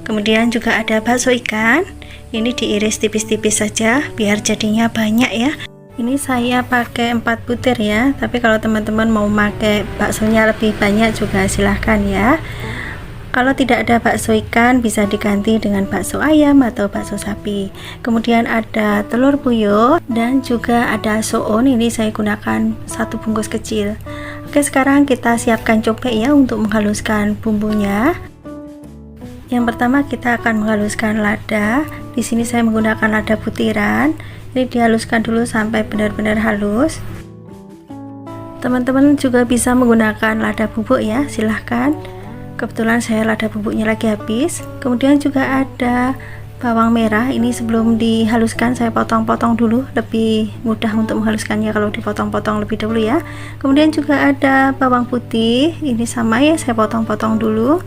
Kemudian juga ada bakso ikan. Ini diiris tipis-tipis saja biar jadinya banyak ya. Ini saya pakai 4 butir ya. Tapi kalau teman-teman mau pakai baksonya lebih banyak juga silahkan ya. Kalau tidak ada bakso ikan bisa diganti dengan bakso ayam atau bakso sapi. Kemudian ada telur puyuh dan juga ada soun. Ini saya gunakan 1 bungkus kecil. Oke, sekarang kita siapkan cobek ya untuk menghaluskan bumbunya. Yang pertama kita akan menghaluskan lada. Di sini saya menggunakan lada butiran. Ini dihaluskan dulu sampai benar-benar halus. Teman-teman juga bisa menggunakan lada bubuk ya, silahkan. Kebetulan saya lada bubuknya lagi habis. Kemudian juga ada bawang merah. Ini sebelum dihaluskan saya potong-potong dulu, lebih mudah untuk menghaluskannya kalau dipotong-potong lebih dahulu ya. Kemudian juga ada bawang putih, ini sama ya, saya potong-potong dulu.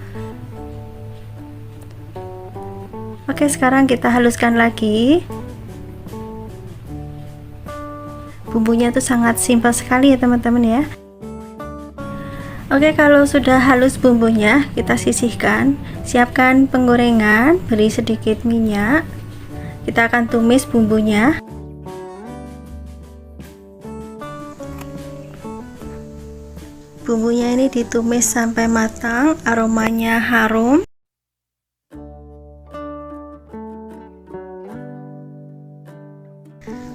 Oke, sekarang kita haluskan lagi. Bumbunya itu sangat simpel sekali ya teman-teman ya. Oke, kalau sudah halus bumbunya, kita sisihkan. Siapkan penggorengan, beri sedikit minyak. Kita akan tumis bumbunya. Bumbunya ini ditumis sampai matang, aromanya harum.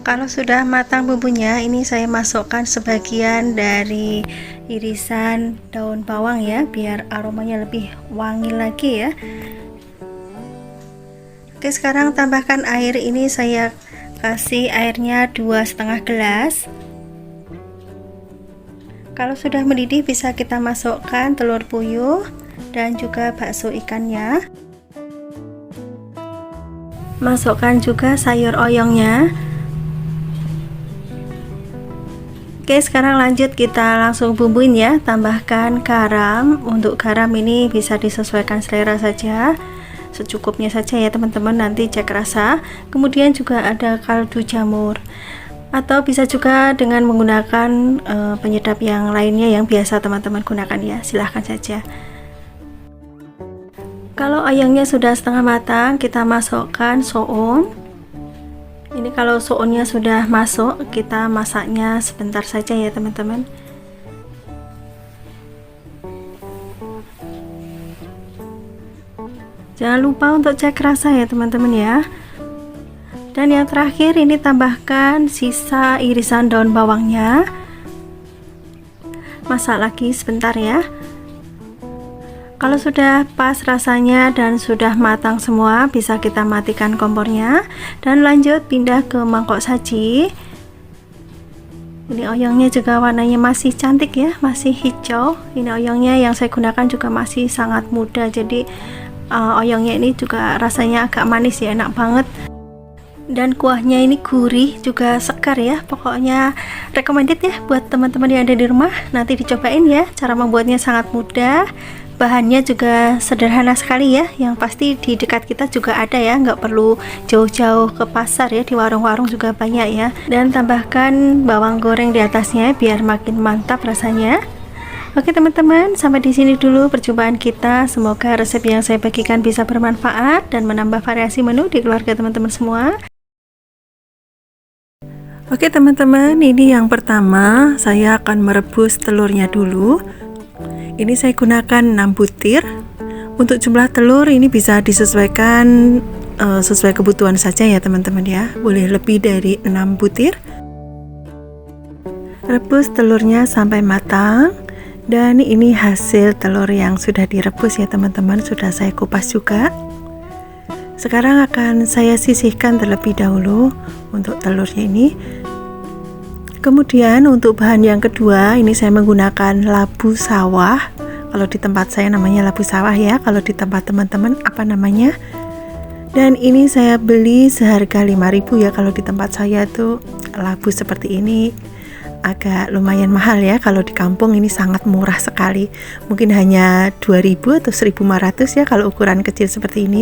Kalau sudah matang bumbunya, ini saya masukkan sebagian dari irisan daun bawang ya, biar aromanya lebih wangi lagi ya. Oke, sekarang tambahkan air. Ini saya kasih airnya 2,5 gelas. Kalau sudah mendidih bisa kita masukkan telur puyuh dan juga bakso ikannya. Masukkan juga sayur oyongnya. Oke, sekarang lanjut kita langsung bumbuin ya. Tambahkan garam. Untuk garam ini bisa disesuaikan selera saja, secukupnya saja ya teman-teman, nanti cek rasa. Kemudian juga ada kaldu jamur, atau bisa juga dengan menggunakan penyedap yang lainnya yang biasa teman-teman gunakan ya, silahkan saja. Kalau ayamnya sudah setengah matang, kita masukkan soun. Ini kalau sounnya sudah masuk, kita masaknya sebentar saja ya teman-teman. Jangan lupa untuk cek rasa ya teman-teman ya. Dan yang terakhir ini tambahkan sisa irisan daun bawangnya. Masak lagi sebentar ya. Kalau sudah pas rasanya dan sudah matang semua, bisa kita matikan kompornya dan lanjut pindah ke mangkok saji. Ini oyongnya juga warnanya masih cantik ya, masih hijau. Ini oyongnya yang saya gunakan juga masih sangat muda, jadi oyongnya ini juga rasanya agak manis ya, enak banget. Dan kuahnya ini gurih juga segar ya, pokoknya recommended ya buat teman-teman yang ada di rumah. Nanti dicobain ya, cara membuatnya sangat mudah. Bahannya juga sederhana sekali ya, yang pasti di dekat kita juga ada ya, nggak perlu jauh-jauh ke pasar ya, di warung-warung juga banyak ya. Dan tambahkan bawang goreng di atasnya biar makin mantap rasanya. Oke teman-teman, sampai di sini dulu perjumpaan kita. Semoga resep yang saya bagikan bisa bermanfaat dan menambah variasi menu di keluarga teman-teman semua. Oke teman-teman, ini yang pertama saya akan merebus telurnya dulu. Ini saya gunakan 6 butir. Untuk jumlah telur ini bisa disesuaikan sesuai kebutuhan saja ya teman-teman ya. Boleh lebih dari 6 butir. Rebus telurnya sampai matang. Dan ini hasil telur yang sudah direbus ya teman-teman, sudah saya kupas juga. Sekarang akan saya sisihkan terlebih dahulu untuk telurnya ini. Kemudian untuk bahan yang kedua, ini saya menggunakan labu sawah. Kalau di tempat saya namanya labu sawah ya, kalau di tempat teman-teman apa namanya? Dan ini saya beli seharga 5.000 ya, kalau di tempat saya tuh labu seperti ini agak lumayan mahal ya. Kalau di kampung ini sangat murah sekali. Mungkin hanya 2.000 atau 1.500 ya kalau ukuran kecil seperti ini.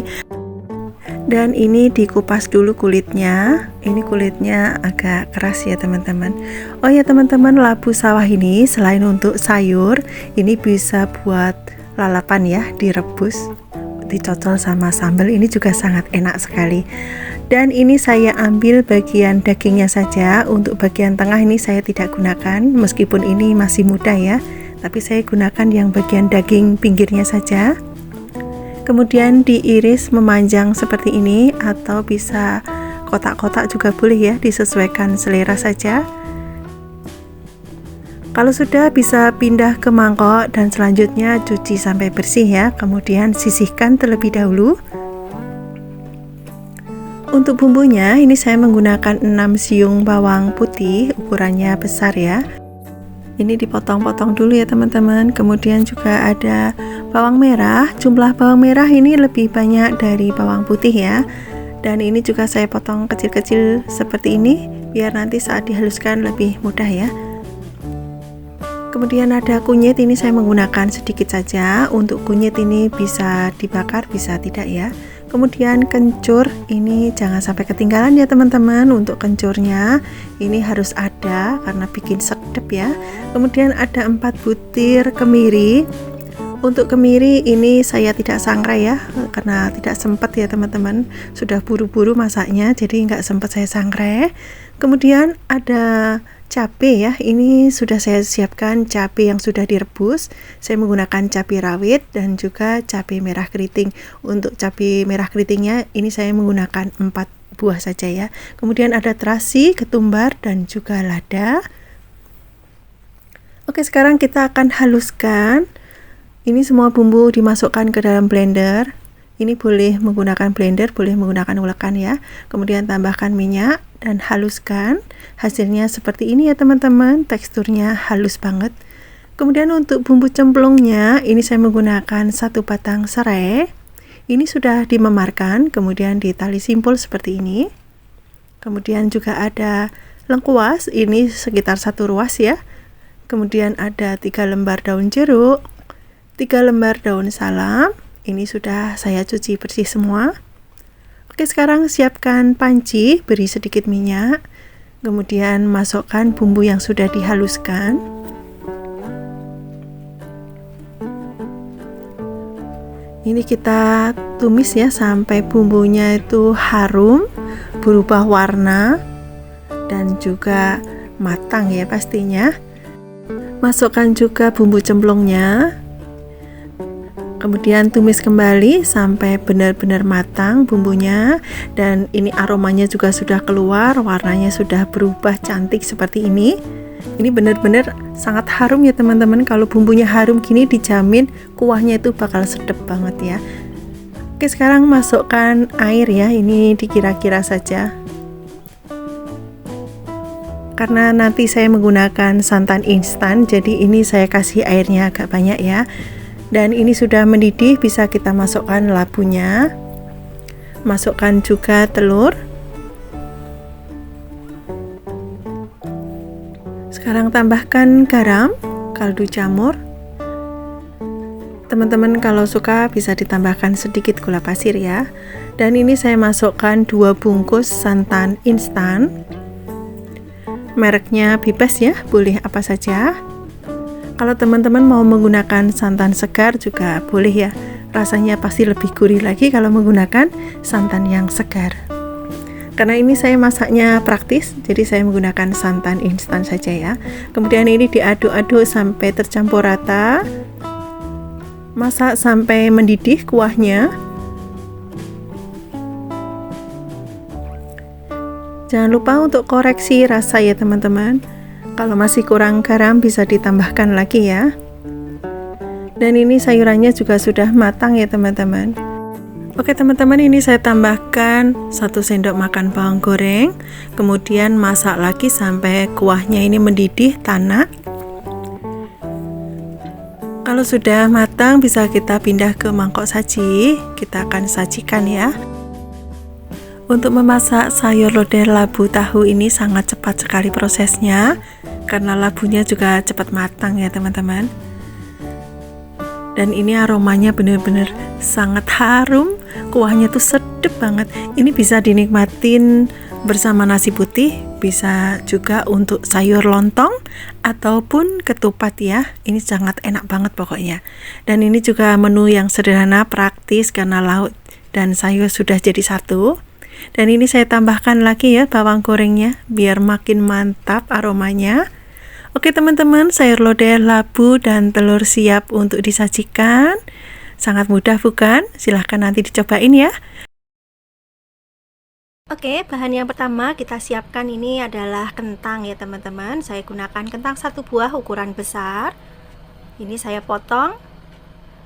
Dan ini dikupas dulu kulitnya. Ini kulitnya agak keras ya teman-teman. Oh ya teman-teman, labu sawah ini selain untuk sayur, ini bisa buat lalapan ya, direbus, dicocol sama sambal. Ini juga sangat enak sekali. Dan ini saya ambil bagian dagingnya saja. Untuk bagian tengah ini saya tidak gunakan, meskipun ini masih muda ya, tapi saya gunakan yang bagian daging pinggirnya saja. Kemudian diiris memanjang seperti ini, atau bisa kotak-kotak juga boleh ya, disesuaikan selera saja. Kalau sudah, bisa pindah ke mangkok dan selanjutnya cuci sampai bersih ya. Kemudian sisihkan terlebih dahulu. Untuk bumbunya, ini saya menggunakan 6 siung bawang putih, ukurannya besar ya. Ini dipotong-potong dulu ya teman-teman. Kemudian juga ada bawang merah. Jumlah bawang merah ini lebih banyak dari bawang putih ya. Dan ini juga saya potong kecil-kecil seperti ini, biar nanti saat dihaluskan lebih mudah ya. Kemudian ada kunyit, ini saya menggunakan sedikit saja. Untuk kunyit ini bisa dibakar, bisa tidak ya. Kemudian kencur, ini jangan sampai ketinggalan ya teman-teman. Untuk kencurnya ini harus ada karena bikin sedap ya. Kemudian ada 4 butir kemiri. Untuk kemiri ini saya tidak sangrai ya, karena tidak sempat ya teman-teman. Sudah buru-buru masaknya, jadi nggak sempat saya sangrai. Kemudian ada cabai ya, ini sudah saya siapkan cabai yang sudah direbus. Saya menggunakan cabai rawit dan juga cabai merah keriting. Untuk cabai merah keritingnya ini saya menggunakan 4 buah saja ya. Kemudian ada terasi, ketumbar dan juga lada. Oke, sekarang kita akan haluskan. Ini semua bumbu dimasukkan ke dalam blender. Ini boleh menggunakan blender, boleh menggunakan ulekan ya. Kemudian tambahkan minyak dan haluskan. Hasilnya seperti ini ya teman-teman, teksturnya halus banget. Kemudian untuk bumbu cemplungnya, ini saya menggunakan 1 batang serai. Ini sudah dimemarkan, kemudian ditali simpul seperti ini. Kemudian juga ada lengkuas, ini sekitar 1 ruas ya. Kemudian ada 3 lembar daun jeruk, 3 lembar daun salam. Ini sudah saya cuci bersih semua. Oke, sekarang siapkan panci, beri sedikit minyak. Kemudian masukkan bumbu yang sudah dihaluskan. Ini kita tumis ya sampai bumbunya itu harum, berubah warna dan juga matang ya pastinya. Masukkan juga bumbu cemplungnya. Kemudian tumis kembali sampai benar-benar matang bumbunya, dan ini aromanya juga sudah keluar, warnanya sudah berubah cantik seperti ini. Ini benar-benar sangat harum ya teman-teman. Kalau bumbunya harum gini dijamin kuahnya itu bakal sedap banget ya. Oke, sekarang masukkan air ya, ini dikira-kira saja. Karena nanti saya menggunakan santan instan, jadi ini saya kasih airnya agak banyak ya. Dan ini sudah mendidih, bisa kita masukkan labunya. Masukkan juga telur. Sekarang tambahkan garam, kaldu jamur. Teman-teman kalau suka bisa ditambahkan sedikit gula pasir ya. Dan ini saya masukkan 2 bungkus santan instan. Mereknya bebas ya, boleh apa saja. Kalau teman-teman mau menggunakan santan segar juga boleh ya. Rasanya pasti lebih gurih lagi kalau menggunakan santan yang segar. Karena ini saya masaknya praktis, jadi saya menggunakan santan instan saja ya. Kemudian ini diaduk-aduk sampai tercampur rata. Masak sampai mendidih kuahnya. Jangan lupa untuk koreksi rasa ya teman-teman. Kalau masih kurang garam bisa ditambahkan lagi ya. Dan ini sayurannya juga sudah matang ya teman-teman. Oke teman-teman, ini saya tambahkan 1 sendok makan bawang goreng. Kemudian masak lagi sampai kuahnya ini mendidih tanak. Kalau sudah matang bisa kita pindah ke mangkok saji. Kita akan sajikan ya. Untuk memasak sayur lodeh labu tahu ini sangat cepat sekali prosesnya, karena labunya juga cepat matang ya teman-teman. Dan ini aromanya benar-benar sangat harum, kuahnya tuh sedap banget. Ini bisa dinikmatin bersama nasi putih, bisa juga untuk sayur lontong ataupun ketupat ya. Ini sangat enak banget pokoknya. Dan ini juga menu yang sederhana, praktis karena lauk dan sayur sudah jadi satu. Dan ini saya tambahkan lagi ya bawang gorengnya biar makin mantap aromanya. Oke teman-teman, sayur lodeh labu dan telur siap untuk disajikan. Sangat mudah bukan? Silahkan nanti dicobain ya. Oke, bahan yang pertama kita siapkan ini adalah kentang ya teman-teman. Saya gunakan kentang 1 buah ukuran besar. Ini saya potong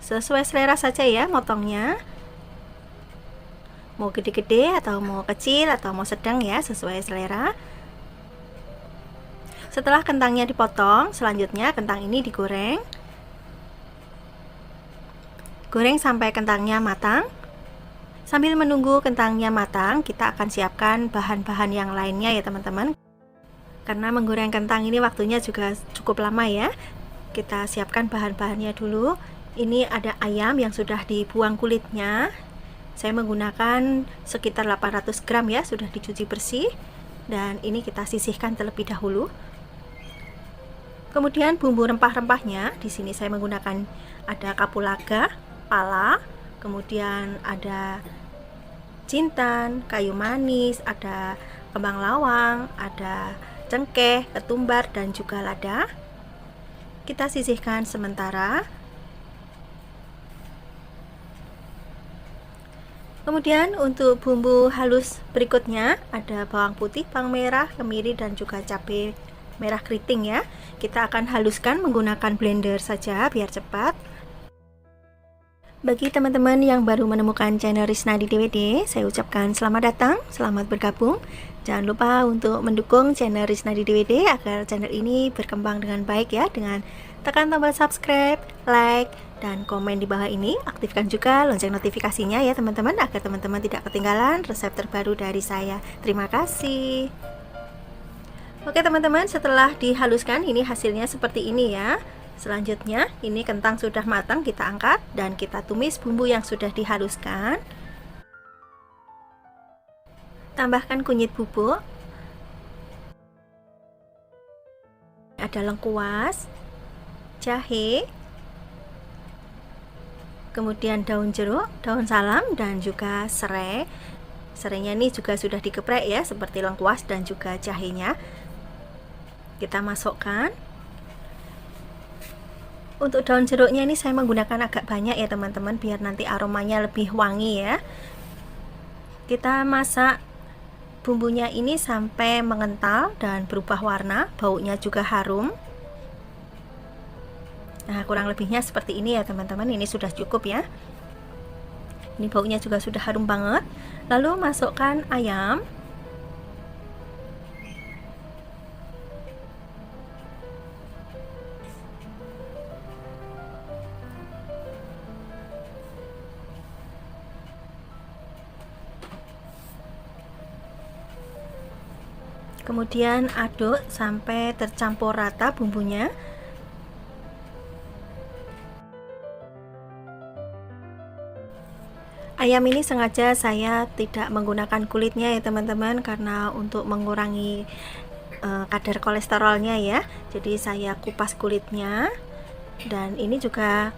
sesuai selera saja ya motongnya. Mau gede-gede atau mau kecil atau mau sedang ya, sesuai selera. Setelah kentangnya dipotong, selanjutnya kentang ini digoreng. Goreng sampai kentangnya matang. Sambil menunggu kentangnya matang, kita akan siapkan bahan-bahan yang lainnya ya teman-teman. Karena menggoreng kentang ini waktunya juga cukup lama ya. Kita siapkan bahan-bahannya dulu. Ini ada ayam yang sudah dibuang kulitnya. Saya menggunakan sekitar 800 gram ya, sudah dicuci bersih. Dan ini kita sisihkan terlebih dahulu. Kemudian bumbu rempah-rempahnya, di sini saya menggunakan ada kapulaga, pala, kemudian ada jintan, kayu manis, ada kembang lawang, ada cengkeh, ketumbar, dan juga lada. Kita sisihkan sementara. Kemudian untuk bumbu halus berikutnya ada bawang putih, bawang merah, kemiri, dan juga cabai merah keriting ya. Kita akan haluskan menggunakan blender saja biar cepat. Bagi teman-teman yang baru menemukan channel Risnadi DWD, saya ucapkan selamat datang, selamat bergabung. Jangan lupa untuk mendukung channel Risnadi DWD agar channel ini berkembang dengan baik ya, dengan tekan tombol subscribe, like, dan komen di bawah ini. Aktifkan juga lonceng notifikasinya ya teman-teman, agar teman-teman tidak ketinggalan resep terbaru dari saya. Terima kasih. Oke teman-teman, setelah dihaluskan ini hasilnya seperti ini ya. Selanjutnya ini kentang sudah matang, kita angkat dan kita tumis bumbu yang sudah dihaluskan. Tambahkan kunyit bubuk, ada lengkuas, jahe, kemudian daun jeruk, daun salam, dan juga serai. Serainya ini juga sudah dikeprek ya, seperti lengkuas dan juga jahenya. Kita masukkan. Untuk daun jeruknya ini saya menggunakan agak banyak ya teman-teman, biar nanti aromanya lebih wangi ya. Kita masak bumbunya ini sampai mengental dan berubah warna, baunya juga harum. Nah, kurang lebihnya seperti ini ya teman-teman, ini sudah cukup ya. Ini baunya juga sudah harum banget. Lalu masukkan ayam. Kemudian aduk sampai tercampur rata bumbunya. Ayam ini sengaja saya tidak menggunakan kulitnya ya teman-teman, karena untuk mengurangi kadar kolesterolnya ya. Jadi saya kupas kulitnya. Dan ini juga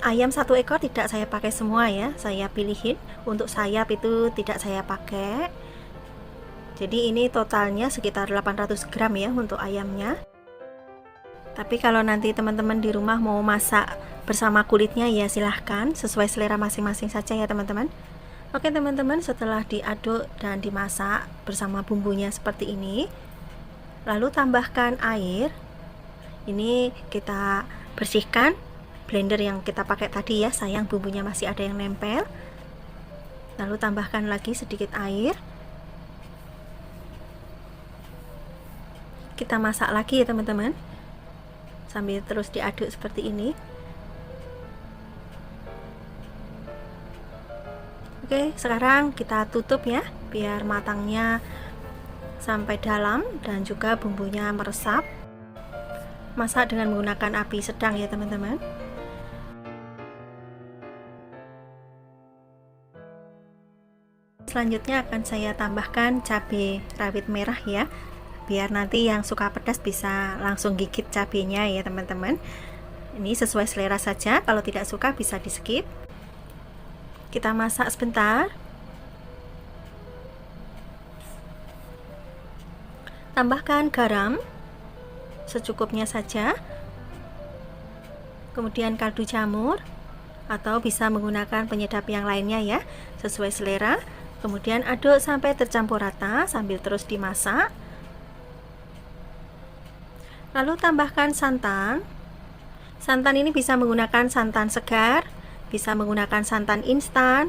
ayam 1 ekor tidak saya pakai semua ya, saya pilihin. Untuk sayap itu tidak saya pakai. Jadi ini totalnya sekitar 800 gram ya untuk ayamnya. Tapi kalau nanti teman-teman di rumah mau masak bersama kulitnya ya silahkan, sesuai selera masing-masing saja ya teman-teman. Oke teman-teman, setelah diaduk dan dimasak bersama bumbunya seperti ini, lalu tambahkan air. Ini kita bersihkan blender yang kita pakai tadi ya, sayang bumbunya masih ada yang nempel. Lalu tambahkan lagi sedikit air. Kita masak lagi ya teman-teman, sambil terus diaduk seperti ini. Oke, sekarang kita tutup ya, biar matangnya sampai dalam dan juga bumbunya meresap. Masak dengan menggunakan api sedang ya teman-teman. Selanjutnya akan saya tambahkan cabai rawit merah ya, biar nanti yang suka pedas bisa langsung gigit cabenya ya teman-teman. Ini sesuai selera saja, kalau tidak suka bisa di skip. Kita masak sebentar. Tambahkan garam secukupnya saja. Kemudian kaldu jamur, atau bisa menggunakan penyedap yang lainnya ya, sesuai selera. Kemudian aduk sampai tercampur rata sambil terus dimasak. Lalu tambahkan santan. Santan ini bisa menggunakan santan segar, bisa menggunakan santan instan,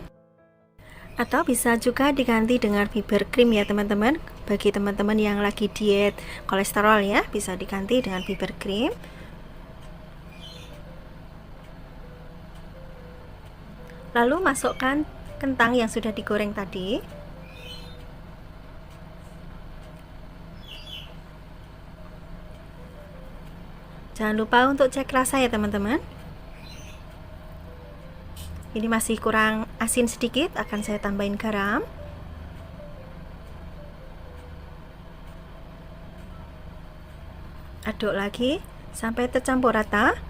atau bisa juga diganti dengan fiber cream ya teman-teman. Bagi teman-teman yang lagi diet kolesterol ya, bisa diganti dengan fiber cream. Lalu masukkan kentang yang sudah digoreng tadi. Jangan lupa untuk cek rasa ya teman-teman. Ini masih kurang asin sedikit, akan saya tambahin garam. Aduk lagi sampai tercampur rata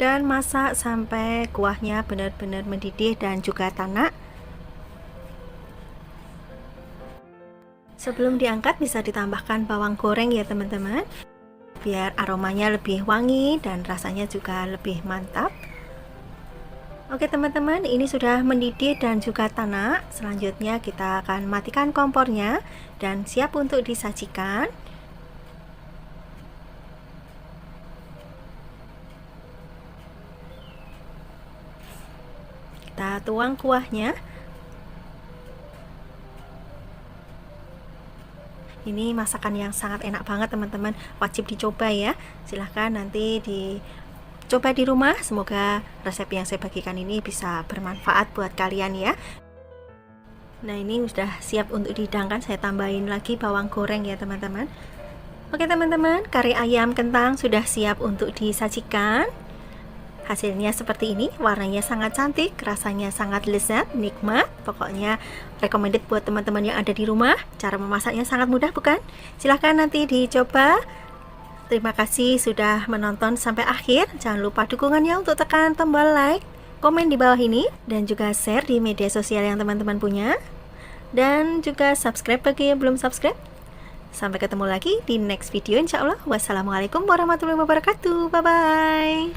dan masak sampai kuahnya benar-benar mendidih dan juga tanak. Sebelum diangkat bisa ditambahkan bawang goreng ya teman-teman, biar aromanya lebih wangi dan rasanya juga lebih mantap. Oke teman-teman, ini sudah mendidih dan juga tanak. Selanjutnya kita akan matikan kompornya dan siap untuk disajikan. Kita tuang kuahnya. Ini masakan yang sangat enak banget teman-teman, wajib dicoba ya. Silahkan nanti dicoba di rumah. Semoga resep yang saya bagikan ini bisa bermanfaat buat kalian ya. Nah ini sudah siap untuk dihidangkan, saya tambahin lagi bawang goreng ya teman-teman. Oke teman-teman, kari ayam kentang sudah siap untuk disajikan. Hasilnya seperti ini, warnanya sangat cantik, rasanya sangat lezat, nikmat. Pokoknya recommended buat teman-teman yang ada di rumah. Cara memasaknya sangat mudah bukan? Silahkan nanti dicoba. Terima kasih sudah menonton sampai akhir. Jangan lupa dukungannya untuk tekan tombol like, komen di bawah ini, dan juga share di media sosial yang teman-teman punya. Dan juga subscribe bagi yang belum subscribe. Sampai ketemu lagi di next video insya Allah. Wassalamualaikum warahmatullahi wabarakatuh. Bye-bye.